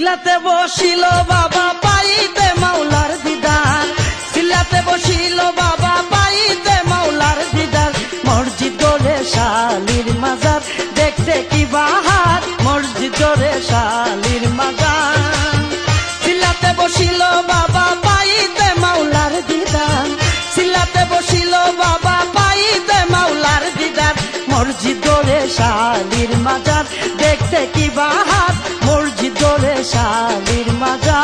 সিলাতে বসিল বাবা পাইতে মাওলার দিদার, সিলাতে বসিল বাবা পাইতে মাওলার দিদার। মসজিদ গড়ে শালির মাজার, দেখতে কি বাহার, মসজিদ গড়ে শালির মাজার। সিলাতে বসিল বাবা পাইতে মাওলার দিদার, সিলাতে বসিল বাবা পাইতে মাওলার দিদার। মসজিদ গড়ে শালির মাজার, দেখতে কি বাহার, মসজিদ গড়ে শালির মাজার।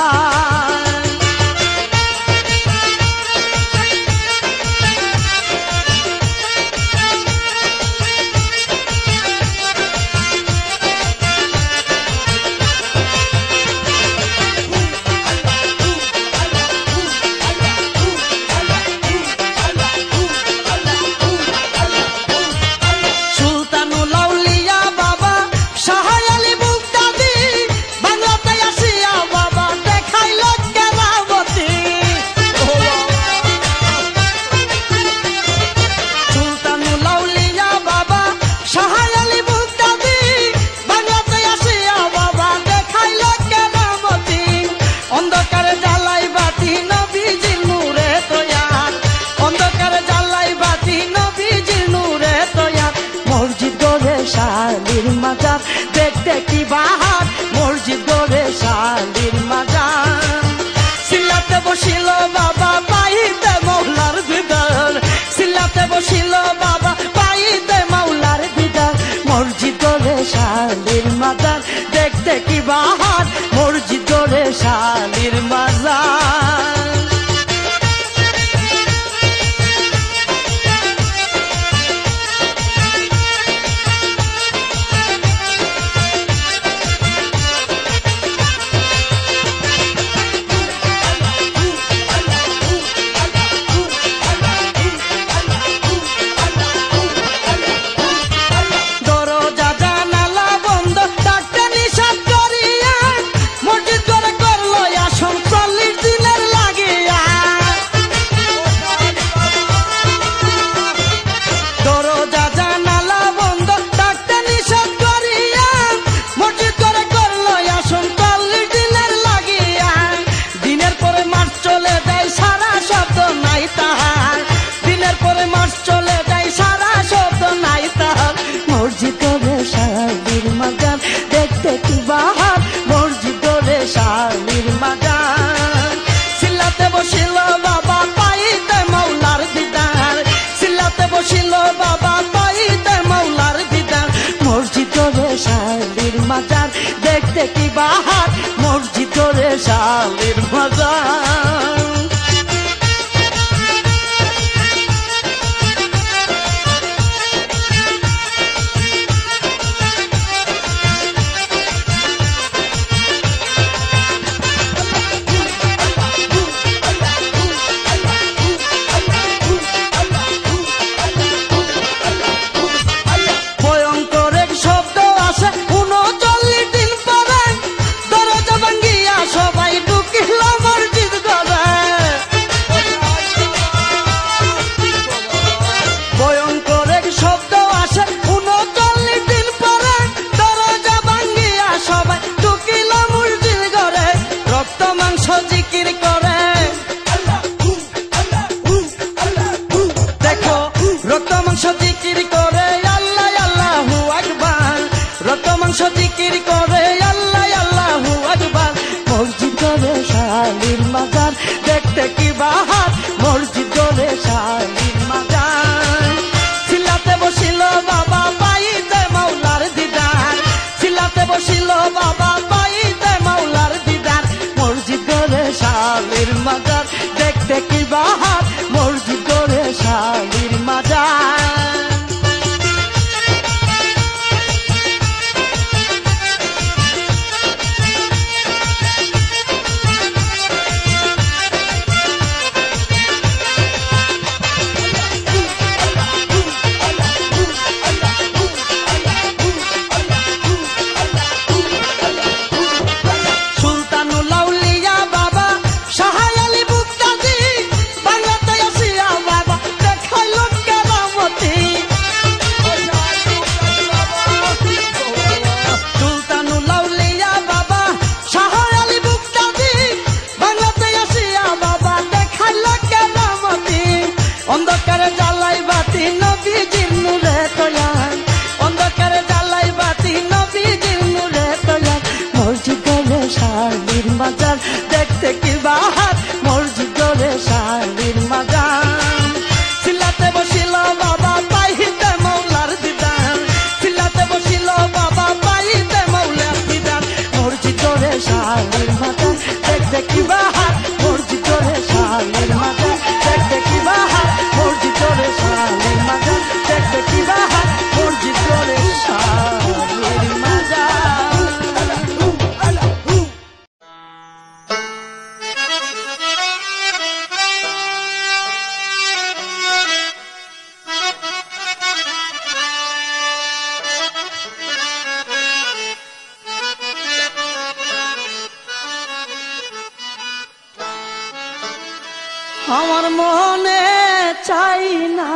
শালির মাজার, দেখতে কি বাহার, মসজিদ গড়ে শালির মাজার। সিলাতে বসিল বাবা পাইতে মাওলার দিদার, সিলাতে বসিল বাবা পাইতে মাওলার দিদার। মসজিদ গড়ে শালির মাজার, দেখতে কি বাহার, মসজিদ গড়ে শালির মাজার। দেখতে কি বাহার, মসজিদ গড়ে শালির মাজার। সিলাতে বসিল বাবা পাইতে মাওলার দিদার, সিলাতে বসিল বাবা পাইতে মাওলার দিদার। মসজিদ গড়ে শালির মাজার, দেখতে কি বাহার, মসজিদ গড়ে শালির মাজার। সবাই ঢুকিল মসজিদ গড়া, শালির মাজার দেখতে কি বাহার মসজিদ করে শালির মাজার সিলাতে বসিল বাবা পাইতে মৌলার দিদার সিলাতে বসিল বাবা পাইতে মৌলার দিদার মসজিদ করে শালির মাজার দেখতে কি বাহার মসজিদ করে শালির মাজার দেখতে কি বাহার মসজিদ করে শালির মাজার দেখতে কি বাহার মসজিদ করে শালির মাজার আমার মনে চাই না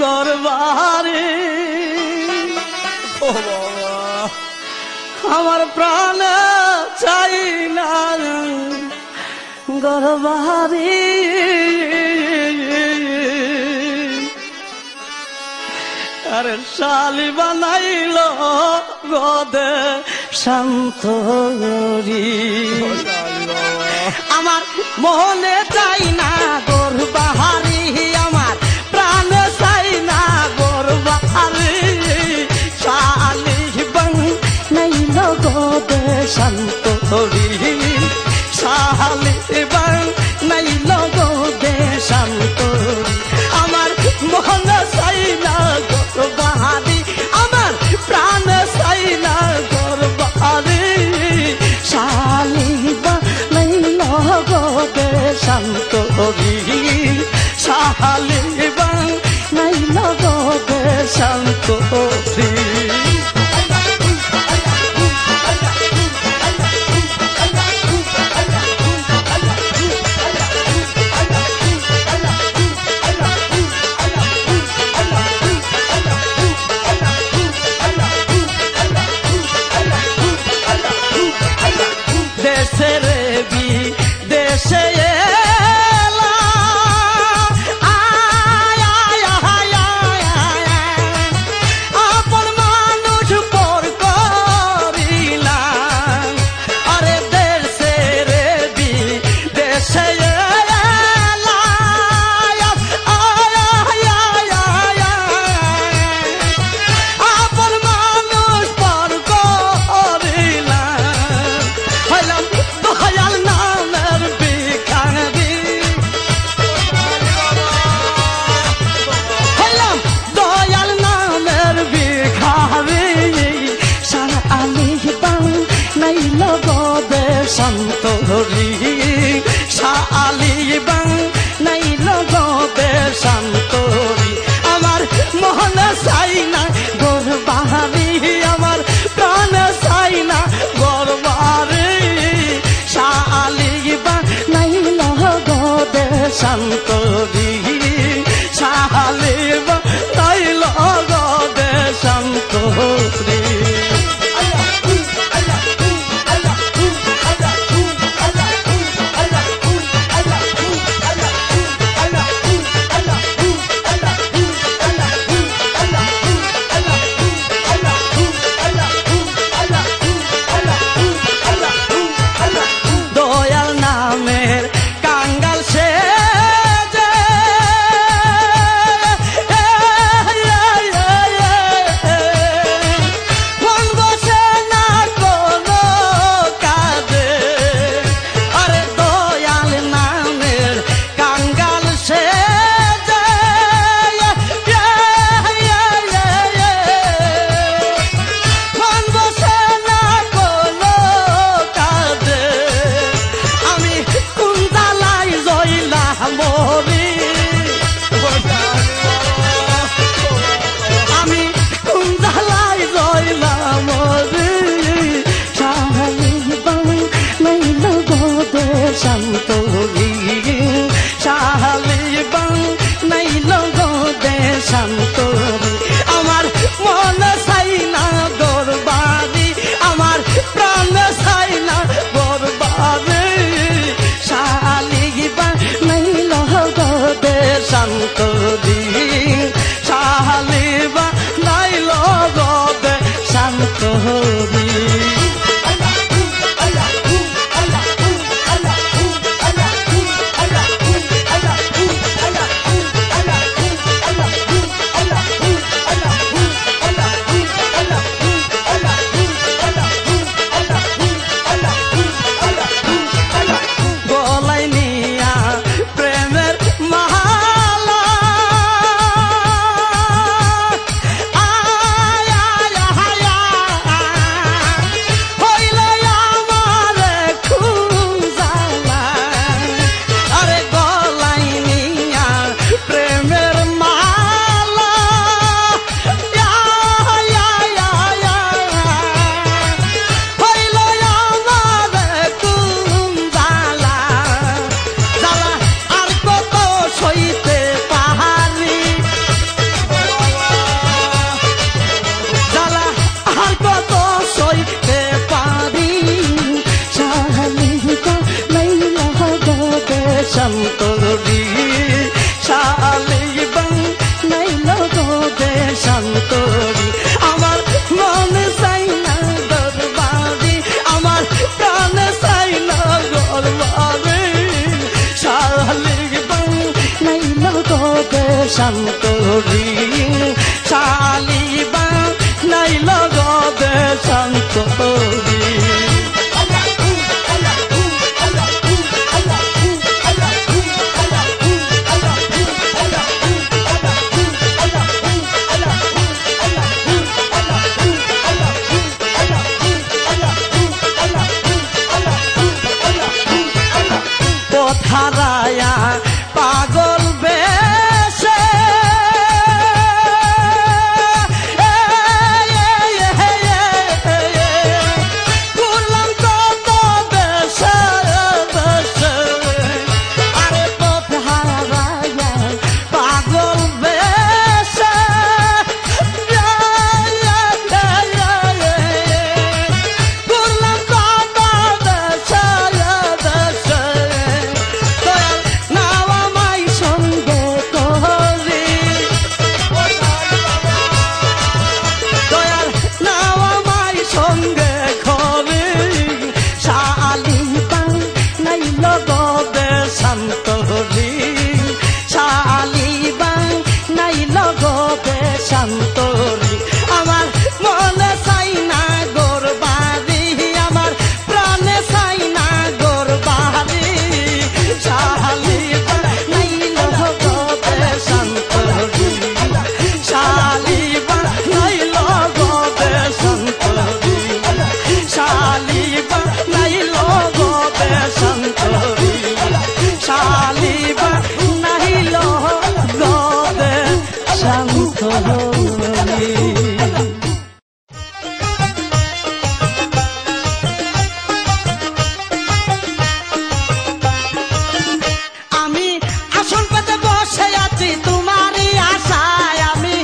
গরবারে আমার প্রাণ চাই না গরবারে আরে শালি বানাইল গদে শান্তরি আমার মনে চাই না গোর বাহারি আমার প্রাণ চাই না গোর বাহারি শালি বানাইল গদে শান্তরি শালি বানাইল গদে শান্তরি আমার মনে চাই না গোর বাহারি আমার প্রাণ চাই না গোর বাহারি শালি বানাইল গদে শান্তরি শালি বানাইল গদে শান্তরি শান্তরি শালি বানাইল গদে শান্তরি আমার মন চাই না গোর বাহারি আমার প্রাণ চাই না গোর বাহারি শালি বানাইল গদে শান্তরি শালি বানাইল গদে শান্তরি দয়াল নামের কাঙ্গাল সে যে শান্তরি শালিবা নাইল গদে শান্তরি পথারায়া পাগল বেশে ঘুরলাম কত দেশে দেশে আরে পথারায়া পাগল বেশে ঘুরলাম কত দেশে দেশে শান্তরি শালিবা নাইল গদে শান্তরি আমার মনে চাই না গোর বাড়ি আমার প্রাণে চাই না গোর বাড়ি শালিবা নাইল গদে শান্তরি শালিবা নাইল গদে শান্তরি শালিবা নাইল গদে শান্তরি শালিবা নাহিল গদে শান্তরি আমি আসন পেতে বসে আছি তোমারই আশায় আমি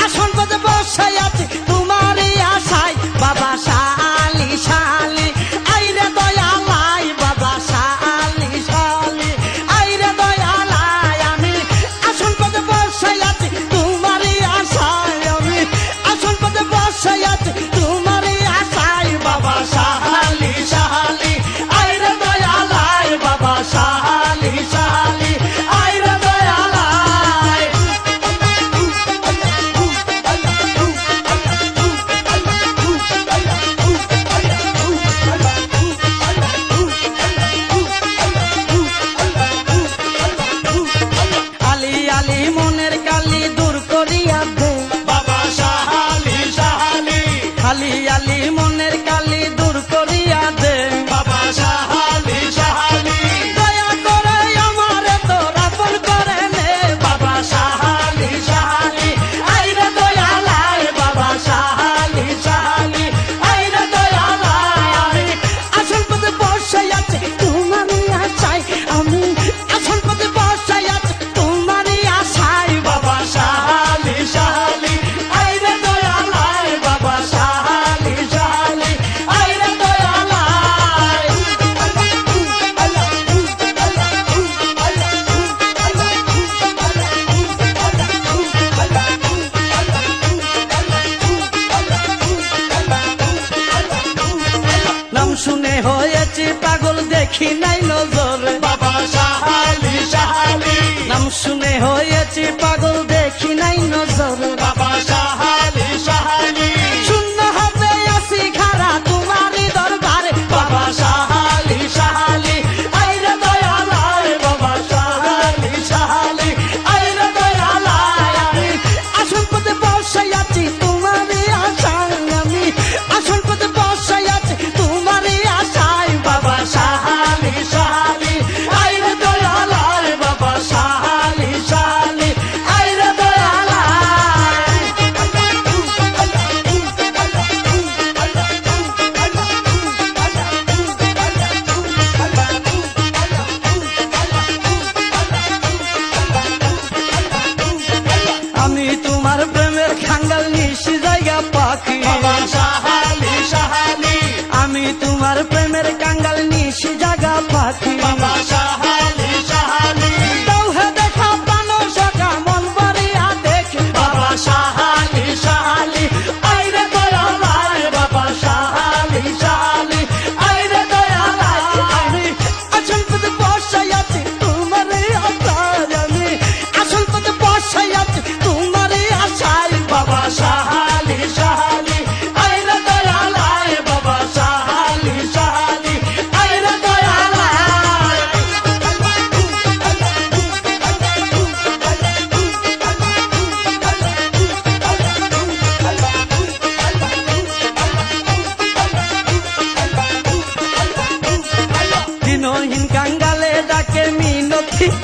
আসন পেতে বসে আছি তোমারই আশায় বাবা শালি শালি আইরে দয়ালাই বাবা শালি শালি আইরে দয়ালাই আমি আসন পেতে বসে আছি তোমারই আশায় আমি আসন পেতে বসে আছি তোমারই আশায় বাবা শালি শালি আইরে দয়ালাই বাবা শালি শালি আইরে দয়ালাই আলি আলি মনের কালি দূর করিয়া দে বাবা শালি শালি আলি আলি মনের কালি দূর করিয়া দে বাবা শালি শালি দয়া করে আমারে তোর আপন করে নে বাবা শালি শালি আইরে দয়ালাই বাবা শালি শালি আইরে দয়ালাই আমি আসল পথে বসে আছি তোমারই আশায় আমি আসল পথে বসে আছি তোমারই আশায় বাবা শালি শালি আইরে দয়ালাই বাবা শালি শালি আইরে দয়ালাই নাম শুনে হয়েছে পাগল দেখি নাই নজরে বাবা শালি শালি নাম শুনে হয়েছে পাগল দেখি নাই নজরে বাবা শালি শালি শূন্য হাতে আসি খারা তোমারই দরবারে বাবা শালি শালি আইরে দয়ালাই বাবা শালি শালি আইরে দয়ালাই আমি আসল পথে বসে আছি তোমারই আশায় আমি আসল পথে বসে আছি তোমারই আশায় বাবা শালি শালি আইরে দয়ালাই বাবা শালি শালি আইরে দয়ালাই আমি তোমার প্রেমের খাঙ্গাল নিশি জায়গা পাখি বাবা শালি শালি আমি তোমার প্রেমের কাঙ্গাল নিশি জায়গা পাখি বাবা শালি শালি দাও হে দেখা পানো সকা মন বাড়িয়া দেখে বাবা শালি শালি আইরে দয়ালাই বাবা শালি শালি আইরে দয়ালাই আমি আসল পথে বসে আছি তোমারই আশায় আমি আসল পথে বসে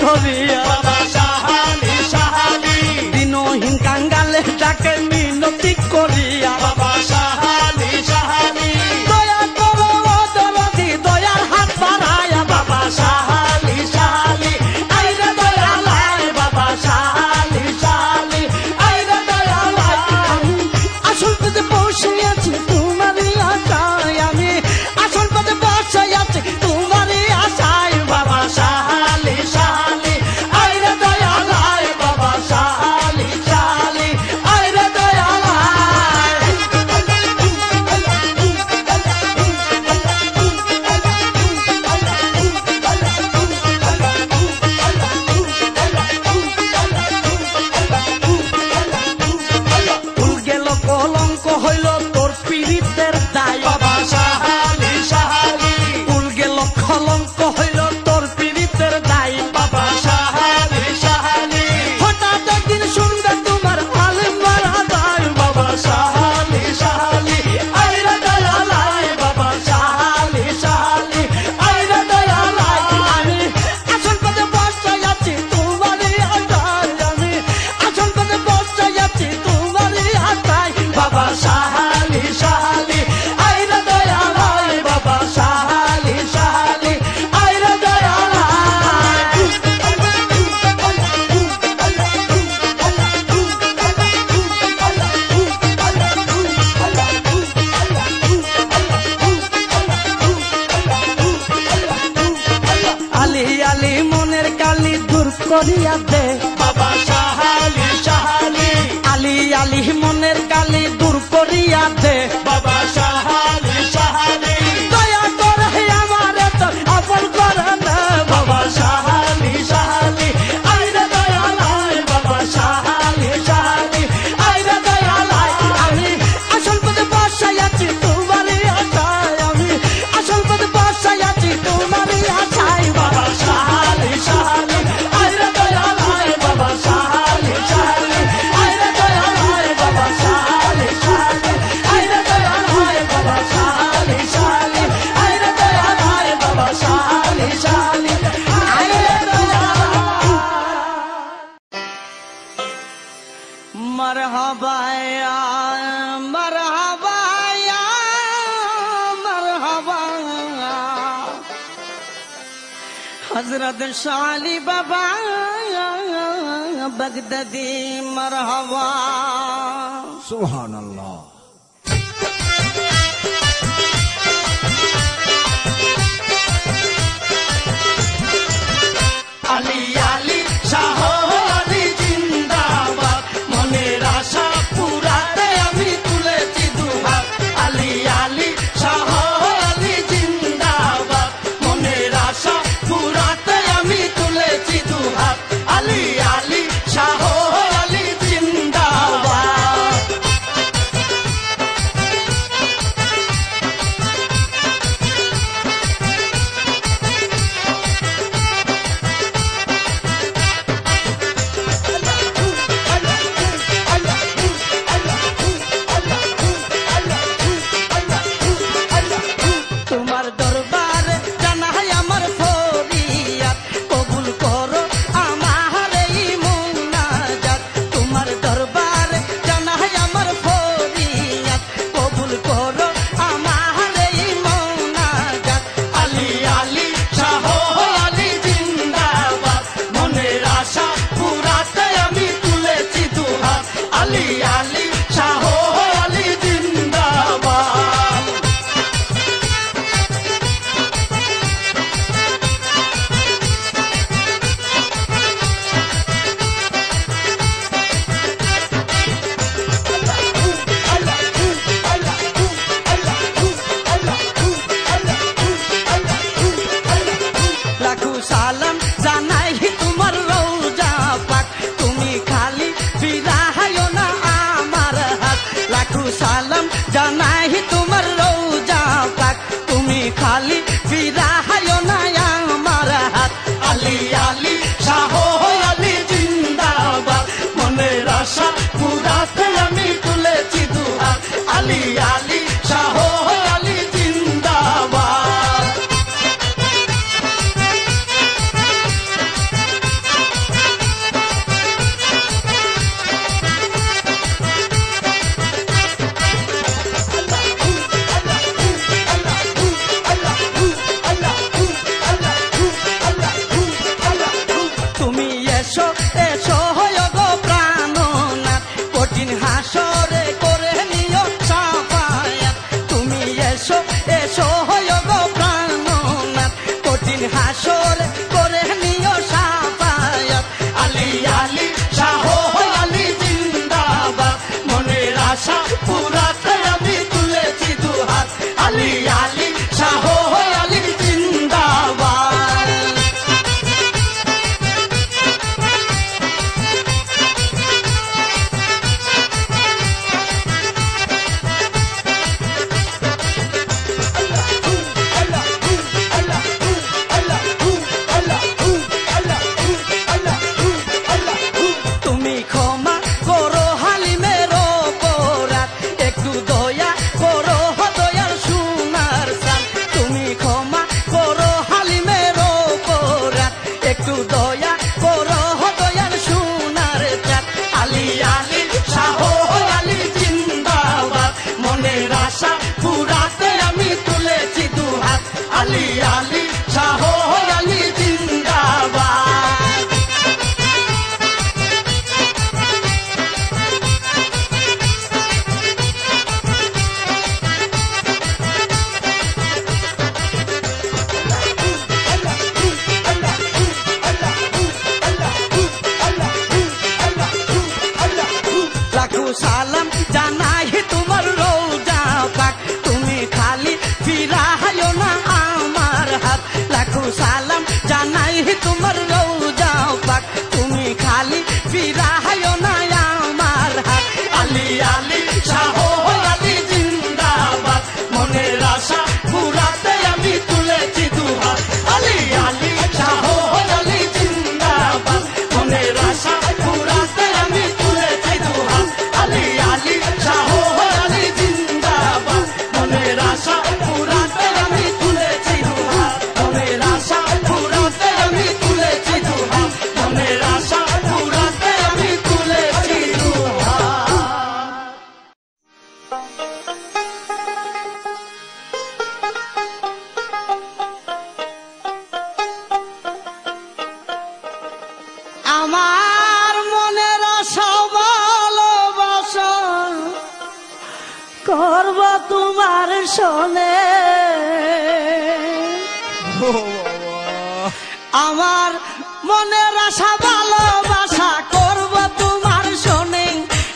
করিয়া বাবা শাহালি শাহালি দিনহীন কাঙ্গালে ডাকে মিনতি করিয়া বাবা শাহালি শাহালি দয়া করো ও দরদি দয়ার হাত বাড়ায়া বাবা শাহালি শাহালি আইরে দয়ালাই বাবা শাহালি শাহালি আইরে দয়ালাই আমি আসল পথে বসে আছি তোমারই আশায় আমি আসল পথে বসে আছি তোমারই আশায় বাবা শাহালি শাহালি আইরে দয়ালাই বাবা শাহালি শাহালি আইরে দয়ালাই ভুল গেল কলঙ্ক হইল তোর পীড়িতের দায় বাবা শাহালি শাহালি ভুল গেল কলঙ্ক হইল তোর পীড়িতের দায় বাবা শাহালি শাহালি হঠাৎ একদিন শুনবে তোমার আলেম মারা যায় বাবা শাহালি শাহালি আইরে দয়ালাই বাবা শাহালি শাহালি আইরে দয়ালাই আমি আসল পথে বসে আছি তোমারই আশায় আমি আসল পথে বসে আছি তোমারই আশায় বাবা শাহালি শাহালি আইরে দয়ালাই বাবা শাহালি শাহালি আইরে দয়ালাই আলি আলি মনের কালি দূর করিয়া দে বাবা শাহালি শাহালি আলি আলি মনের কালি দূর করিয়া দে বাবা শাহালি শাহালি দয়া করে আমারে তোর আপন করে নে বাবা শাহালি শাহালি আইরে দয়ালাই বাবা শাহালি শাহালি আইরে দয়ালাই আমি আসল পথে বসে আছি তোমারই আশায় আমি আসল পথে বসে আছি তোমারই আশায় বাবা শাহালি শাহালি আইরে দয়ালাই বাবা শাহালি শাহালি আইরে দয়ালাই বাবা শাহালি শাহালি আইরে দয়ালাই বাবা শাহালি শাহালি আইরে দয়ালাই বাবা শাহালি শাহালি আইরে দয়ালাই मरहबा या मरहबा या मरहबा हजरत शाली बाबा बगदादी मरहबा সুবহানাল্লাহ আলী আলী শাহ আলী জিন্দাবাদ মনের আশা পুরাতে আমি তুলেছি দুহাত আলী আলী শাহ আলী জিন্দাবাদ মনের আশা পুরাতে আমি তুলেছি দুহাত আলী আলী শাহ আলী জিন্দাবাদ তোমার দরবারে জানাই আমার ফরিয়াদ কবুল করো আমার এই মুনাজাত তোমার দরবারে জানাই আমার ফরিয়াদ কবুল করো আমার এই মুনাজাত আলী আলী শাহ আলী জিন্দাবাদ মনের আশা পুরাতে আমি তুলেছি দুহাত আলী আলী শাহ আলী জিন্দাবাদ লাখো সালাম জানাই তোমার রওজা পাক তুমি খালি ফিরাইও না আমার হাত লাখো সালাম জানাই তোমার রওজা পাক তুমি খালি ফিরাইও না আমার হাত আলী আলী শাহ আলী জিন্দাবাদ মনের আশা পুরাতে আমি তুলেছি দুহাত আলী আলী শাহ আলী জিন্দাবাদ শোনে আমার মনের আশা ভালোবাসা করব তোমার শোনে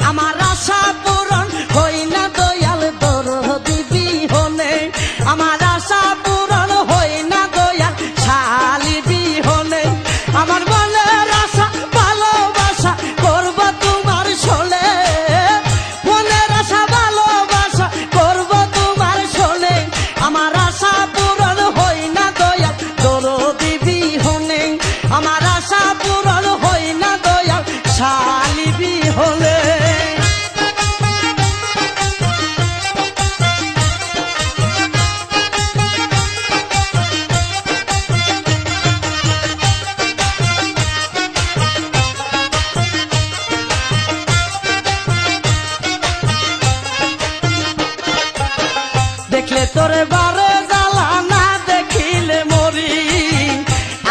আমার আশা পূরণ হই না দয়াল দরদি বিহনে আমার আশা পূরণ হই না দয়াল শালি বিহনে আমার মনের আশা ভালোবাসা করব তোমার শোনে মনের আশা ভালোবাসা করব তোমার শোনে আমার আশা পূরণ হই না দয়াল দরদি বিহনে আমার আশা পূরণ হই না দয়াল শালি বিহনে দেখলে তোরে বারে জ্বালা না দেখিলে মরি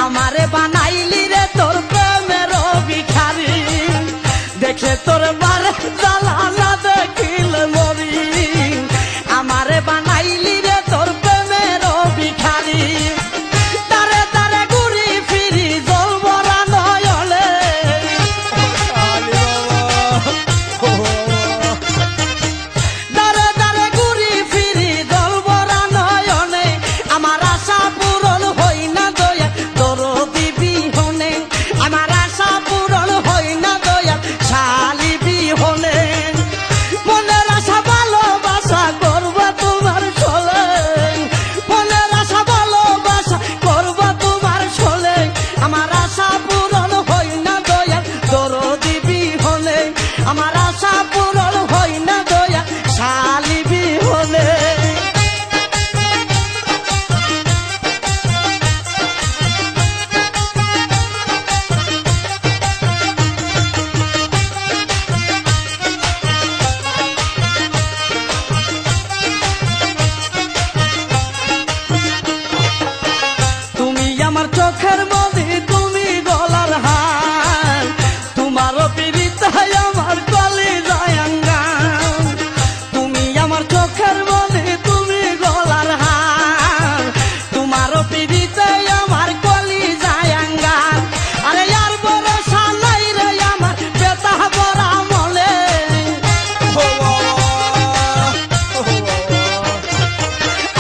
আমারে বানাইলি রে তোর প্রেমের ভিখারি দেখলে তোর বারে জ্বালা না দেখিলে মরি আমারে বানাইলি রে তোর প্রেমের ভিখারি তারে তারে ঘুরি ফিরি জল ভরা নয়নে দারে দারে ঘুরি ফিরি জল ভরা নয়নে আমার আশা পূরণ হই না দয়া দরদি বিহনে আমার আশা পূরণ হই না দয়া শালি বিহনে মনের আশা ভালোবাসা করব তোমার চলে মনের আশা ভালোবাসা করব তোমার চলে আমার আশা পূরণ হই না দয়া দরদি বিহনে আমার আশা পূরণ হই না দয়া শালি বিহনে তুমি আমার চোখের মধ্যে তুমি গলার হার তোমার পীড়িত আমার কলি জয়ঙ্গান তুমি আমার চোখের মধ্যে তুমি গলার হার তোমার পীড়িত আমার কলি জয়ঙ্গান আরে আর ভরসা নাই রে আমার বেতা বড়া মলে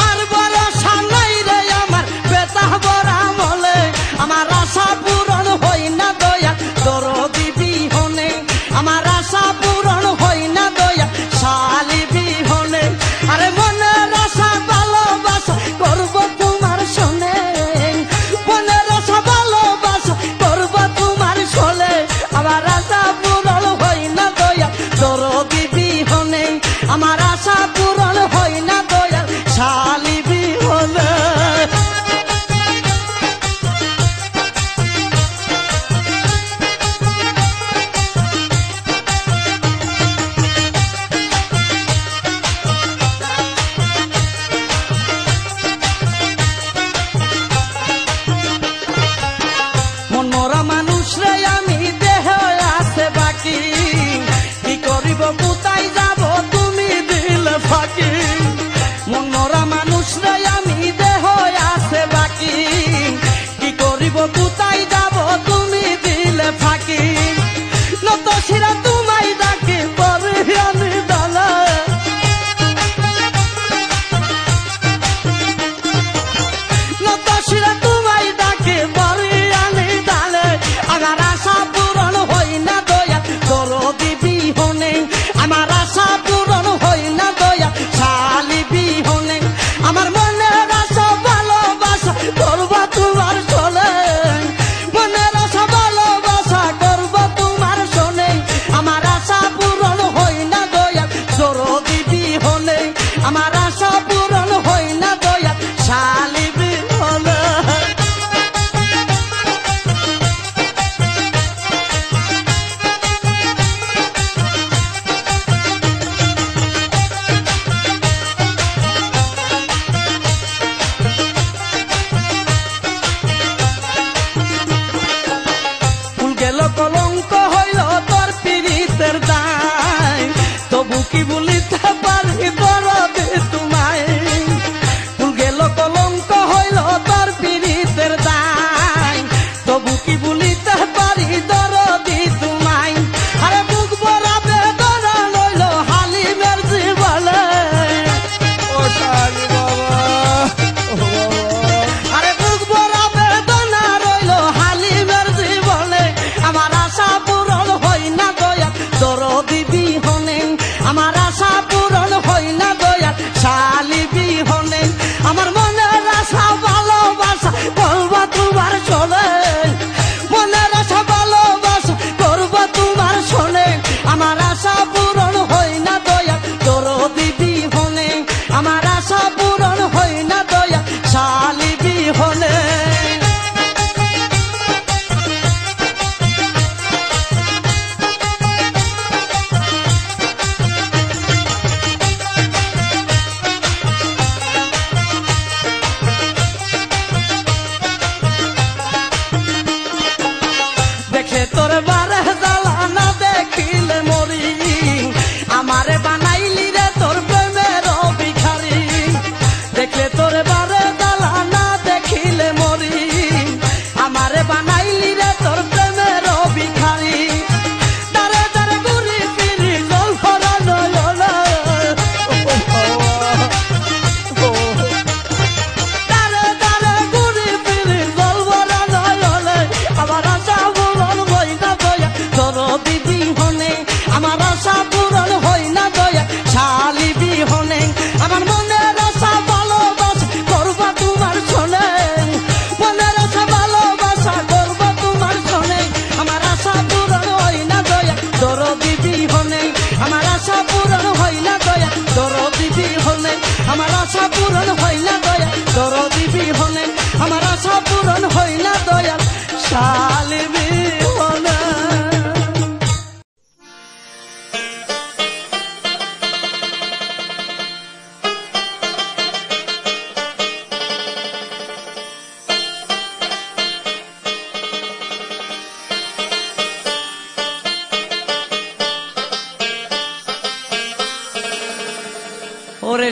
আর ভরসা নাই রে আমার বেতা বড়া মলে আমার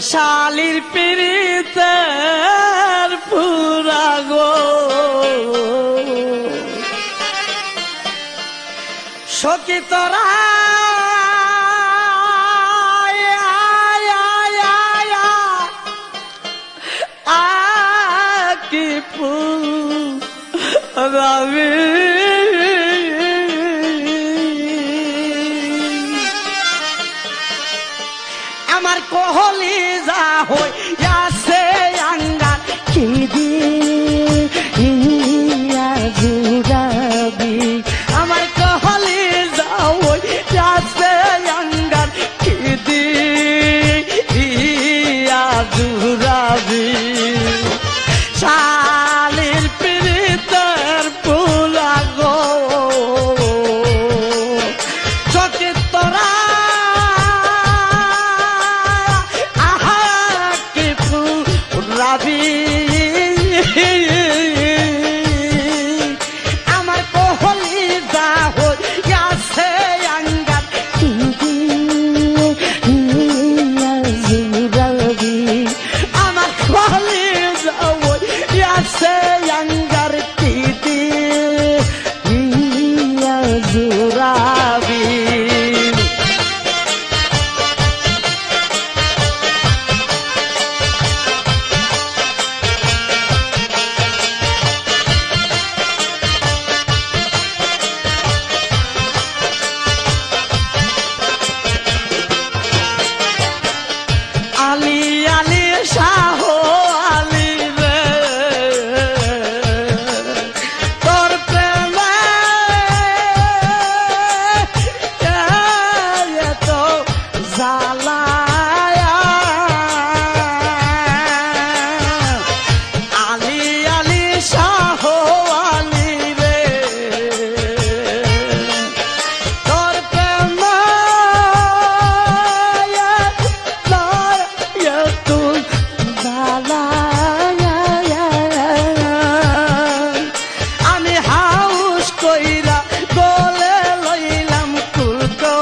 শালির পিরিতের পুরা গো সখী তোরা কি পুরাবি আমার কোহলি যা হইয়াছে আঙ্গার কি দিয়া জুড়াবি আমার কোহলি যা হইয়াছে আঙ্গার কি দিয়া জুড়াবি শালির পিরিতের পুরা গো চকে তোরা রাবি আমার কোহলি যা হইয়াছে আঙ্গার জুড়াবি আমার কোহলি যা হইয়াছে আঙ্গার জুড়াবি আলি আলি শাহ আলি রে তোর প্রেমে তো জ্বালায় আলি আলি শাহ আলি রে তোর প্রেমে আমি হাউস কইরা গলে লইলাম কুলকো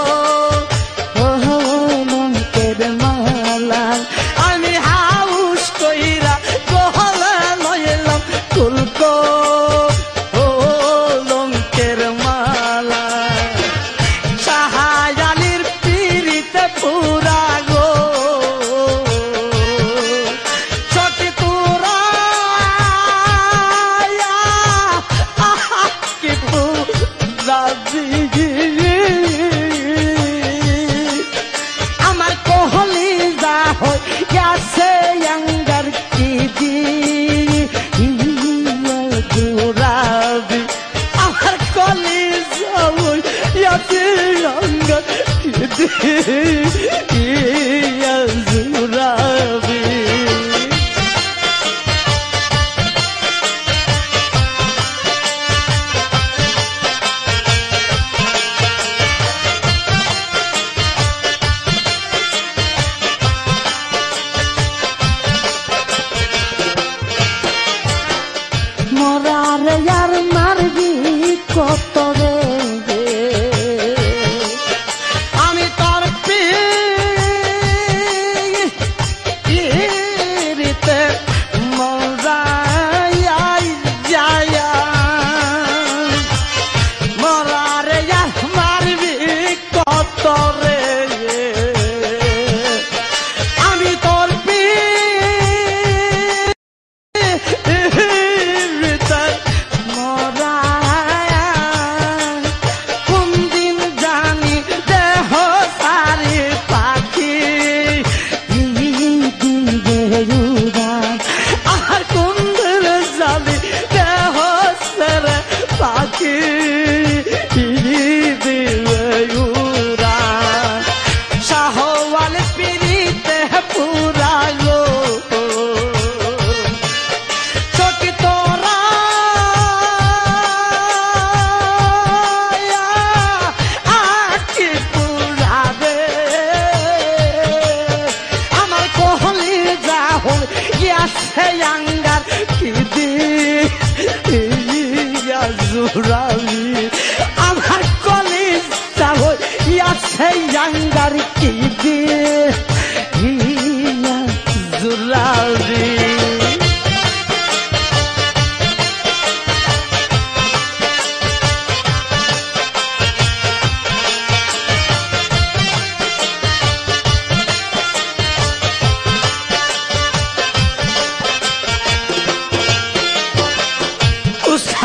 লঙ্কের মালা আমি হাউস কইরা গলে লইলাম কুলকো লঙ্কের মালা শাহাজালির পিরিতে পুরা গো চটি তোরা কি পুরাবি আমার কোহলি যা হইয়াছে আঙ্গার কি জুড়াবি আমার কলি যা হইয়াছে আঙ্গার কি জুড়াবি মরারে আর মারবি কত রে আমি তোর পিরিতে মরাই যায়া মরারে আর মারবি কত রে আমি তোর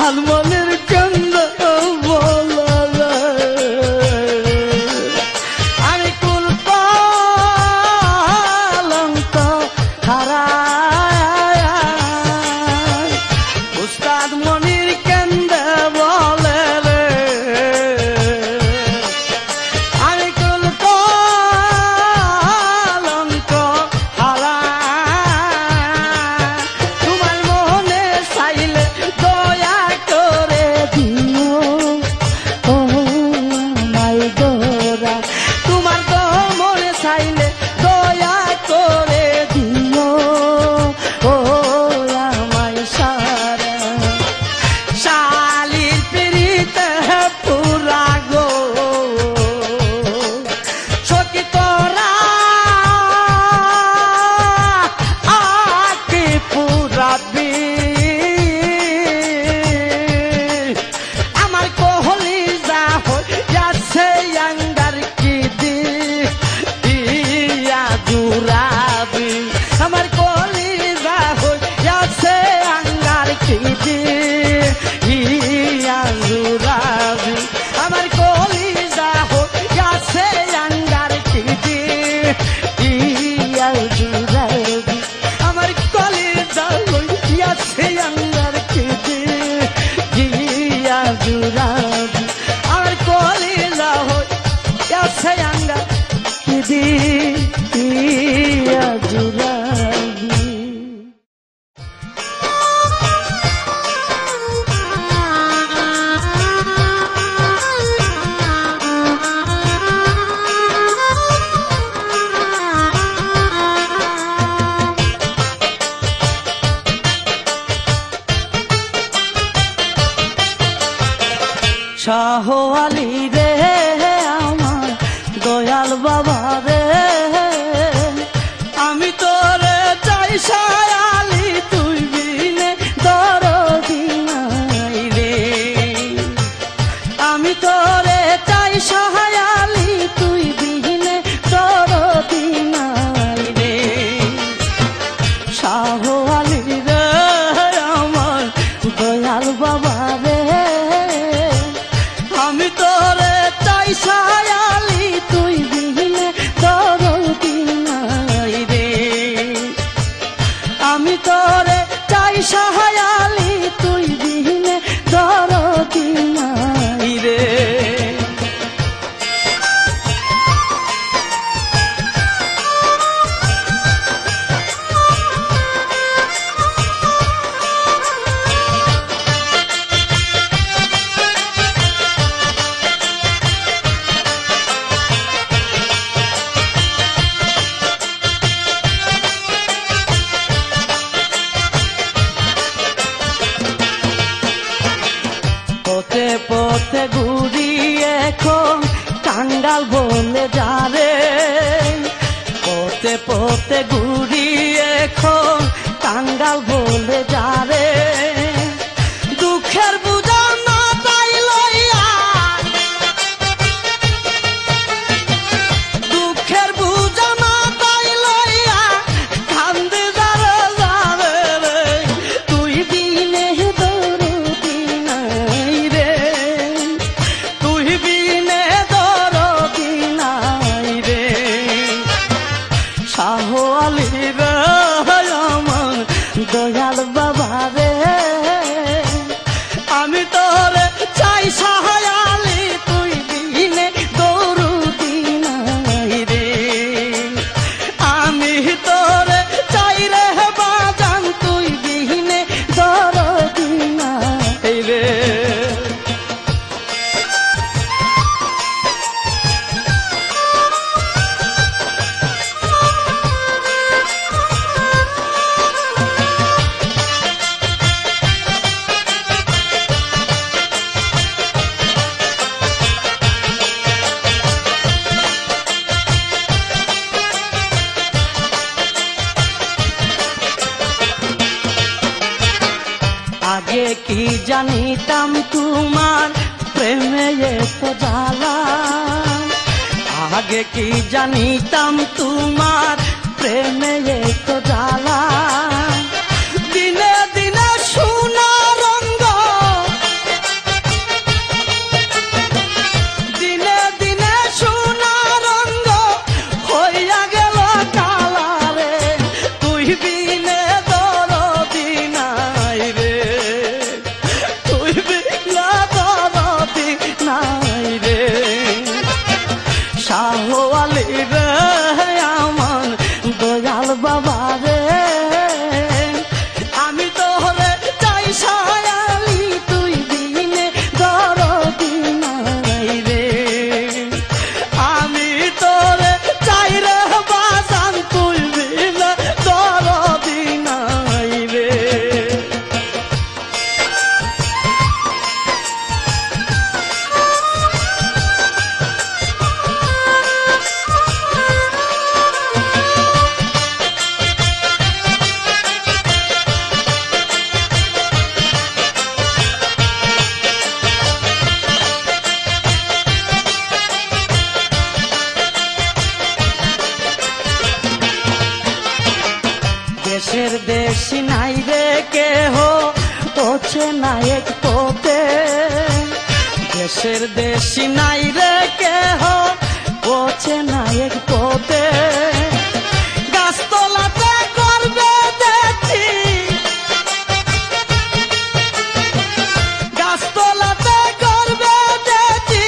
আর মনের কেন্দ্র বলা আমি কুল কলঙ্ক হারা উস্তাদ মনির কেন্দ্র বলে রে আমি কুল কলঙ্ক হারা তোমার মনে চাইলে দয়া করে দিও ও মাই গোরা তোমার তো মনে চাইলে দয়া করে দিও ও আমায় সারা শালির পিড়িতে পুরা গো সখী তোরা আকে পুরাবি আমার কোহলি যা হইয়াছে আঙ্গার কি দিয়া জুরাবি আমার কোহলি যা হইয়াছে আঙ্গার কি দিয়া জুরাবি আমার কোহলি যা হইয়াছে আঙ্গার কি দিয়া জুরাবি আমার কলি যা হইয়াছে আঙ্গার কি দিয়া জুরাবি আমার কলি যা হইয়াছে আঙ্গার কি দিয়া জুরাবি শাহ আলী রে আমার দয়াল বাবা রে আমি তোরে চাই শাহ আলী তুই বিনে দরদি নাই রে আমি তোরে চাই শাহ আলী তুই বিনে দরদি নাই রে শাহ আলী রে আমার দয়াল বাবা রে আমি তোরে চাই শাহ আলী তুই বিনে দরদি নাই রে আমি তোরে চাই শাহ আলী তুই বিনে দরদি নাই রে পথে পথে ঘুরি এখন কাঙ্গাল বলে যারে পথে পথে ঘুরি এখন কাঙ্গাল বলে যারে দুঃখের বুঝা না তাই লইয়া দুঃখের বুঝা না তাই লইয়া কান্দে যারে যারে রে তুই বিনে দরদি নাই রে তুই বিনে দরদি নাই রে শাহ আলী রে আমার দয়াল বাবা রে আমি তোরে চাই শাহ আলী তুই বিনে দরদি নাই রে আমি তোরে চাই রে বাজান তুই বিনে দরদি নাই রে আগে কি জানিতাম তোমার প্রেমে এত জ্বালা আগে কি জানিতাম তোমার প্রেমে এত জ্বালা দিনে দিনে সোনা রঙ না এক পথে দেশের দেশি নাই রে কেহ পৌঁছে না এক পথে গাছতলাতে করবে দেখি গাছতলাতে করবে দেখি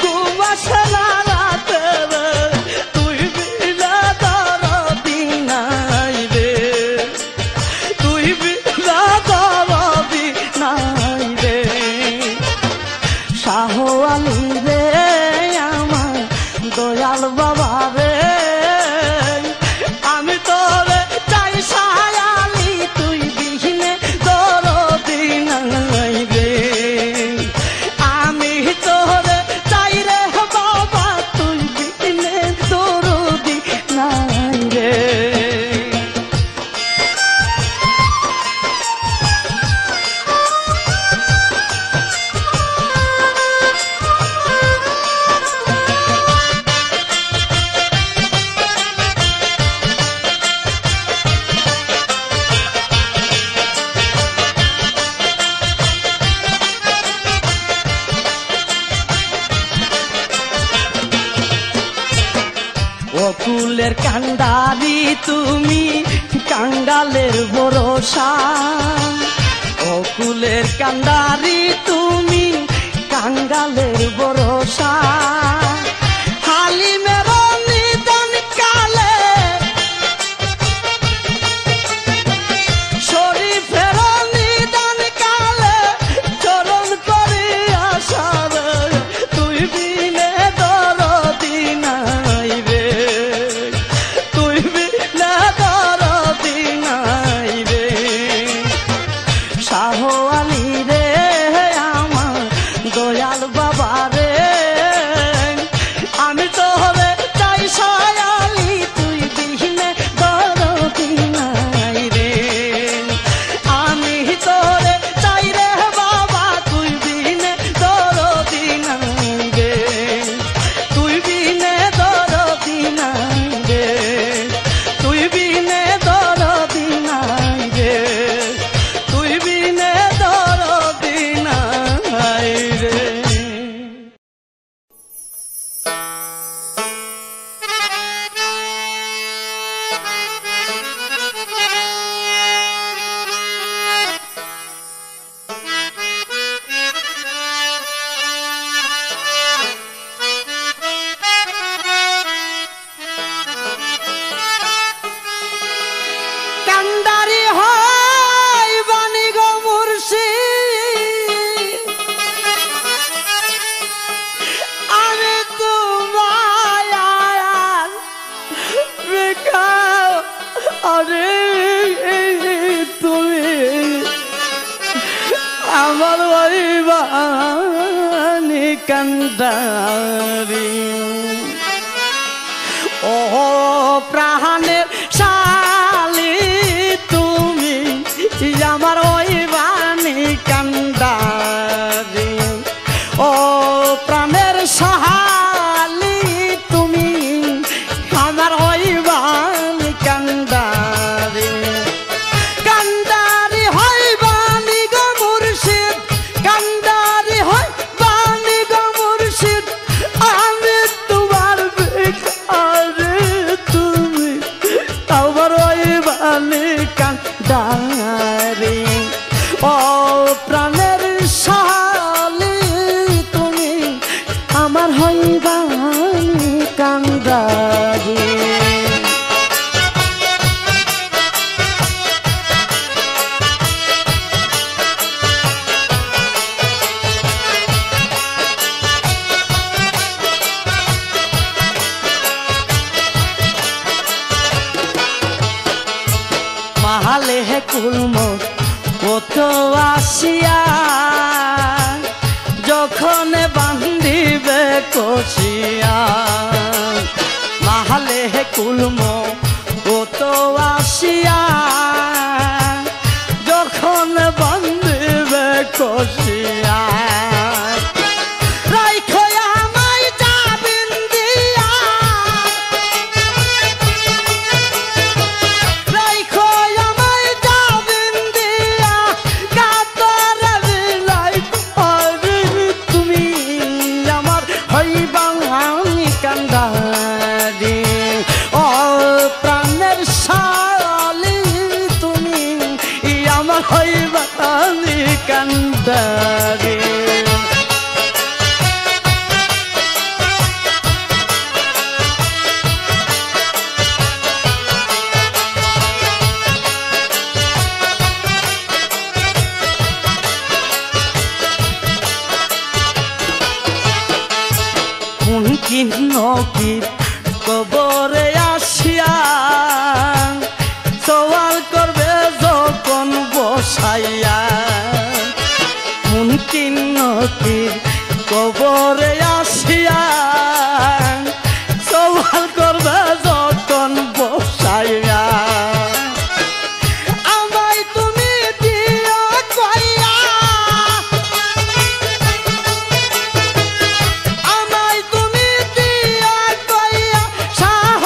ঘুম আসে না রাতে তুই বিনা দরদি নাই রে তুই বিনা দরদি নাই রে শাহ আলী রে আমার দয়াল বাবা রে আমি তোরে চাই শায়ালি তুই বিহীনে দরদি নাই রে আমি তোরে চাই রে বাবা তুই বিহীনে দরদি নাই রে অকুলের কান্ডারি তুমি কাঙ্গালের ভরসা অকুলের কান্ডারি তুমি কাঙ্গালের ভরসা হালিমের নিধন কালে শরীফের নিধন কালে চরণ করি আসার তুই বিনে দরদি নাই রে তুই বিনে দরদি নাই রে শাহ আলী রে আমার দয়াল বাবা রে আমি তোরে চাই শায়ালি তুই বিহীনে দরদি নাই রে আমি তোরে চাই রে বাবা তুই বিহীনে দরদি নাই রে তুই বিহীনে দরদি নাই রে তুই বিহীনে দরদি নাই রে তুই বিহীনে দরদি নাই রে কান্ডারি হয় বাণী গো মুর্শিদ আমি তোমায় বেকার আরে তুমি আমার ওই বাণী কান্ডারি ও প্রাণের শালি তুমি আমার ওই বাণী কান্ডারি ও প্রাণের শালি তুমি আমার ওই বাণী কান্ডারি কান্ডারি হয় বাণী গো মুর্শিদ কান্ডারি হয় বাণী গো মুর্শিদ আমি তোমার বেকার তুমি আমার ওই বাণী কান্ডারি ও প্রাণের শালি তুমি আমার হয় বাণী কান্ডারি মাহালে হে কুলম কত আসিয়া যখন বান্ধিবে কষিয়া মাহালে হে কুলম কত আসিয়া যখন বান্ধিবে কষিয়া কান্দারে মুনকিন নকির কবরে আসিয়া সওয়াল করবে যখন বসাইয়া মুনকিন নকির কবরে আসিয়া সওয়াল করবে যখন বসাইয়া আমায় তুমি দিও কইয়া আমায় তুমি দিও কইয়া শাহ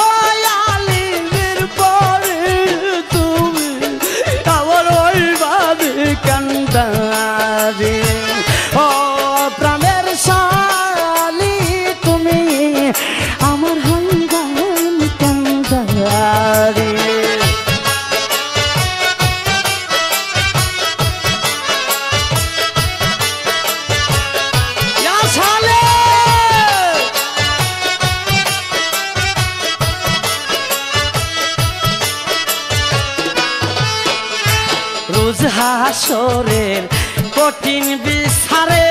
আলীর পরে তুমি আমার ওই বাদে কান্দারে ও প্রাণের শালি তুমি আমার হইবান কান্দারে ইয়া শালে রোজ হাসরের কঠিন বিচারে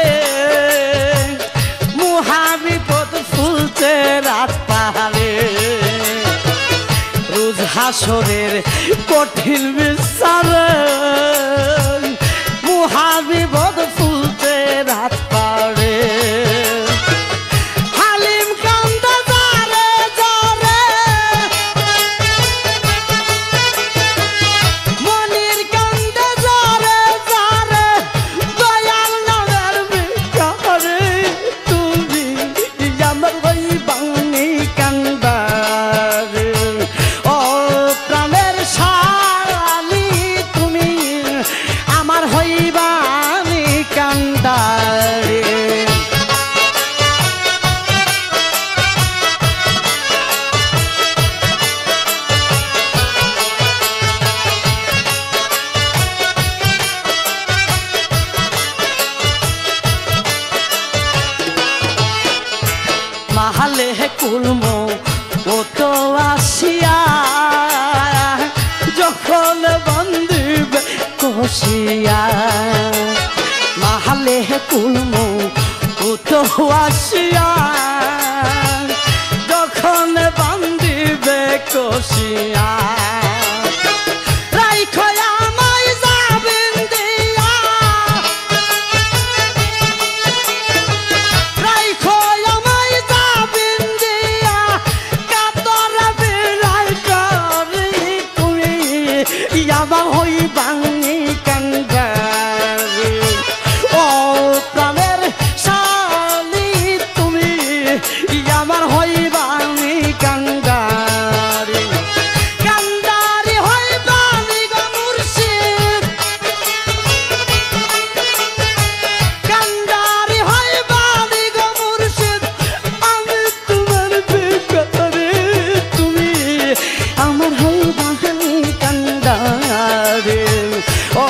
মহাবিপদ ফুলতে রাত পাহাড়ে রোজ হাসরের কঠিন বিচারে মহাবিপদ ফুলতে রাত পাহাড়ে হালিম কান্দা যারে যারে মনির কান্দা যারে যারে দয়াল নামের ভিখারে তুমি আমার ওই বাঙনি কান্দারে ও প্রাণের শালি তুমি আমার হইবানি কান্দারে মাহালে কুলমো ও তো আসিয়া যখন বন্দিবে কষিয়া মাহালে কুলমো ও তো আসিয়া যখন বন্দিবে কষিয়া রাইখো আমায় যাবেন দিয়া রাইখো আমায় যাবেন দিয়া কাতর বিলাই করে তুমি আমার হইবানি কান্দারে ও প্রাণের শালি তুমি আমার হইবানি কান্দারে কান্দারে হইবানি গো মুর্শিদ কান্দারে হইবানি গো মুর্শিদ আমি তোমার বেকারে তুমি আমার হইবানি কান্দারে ও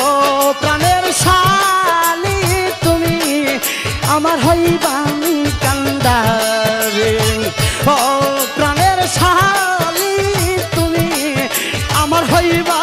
প্রাণের শালি তুমি আমার হইবানি কান্দারে ও প্রাণের শালি তুমি আমার হইবা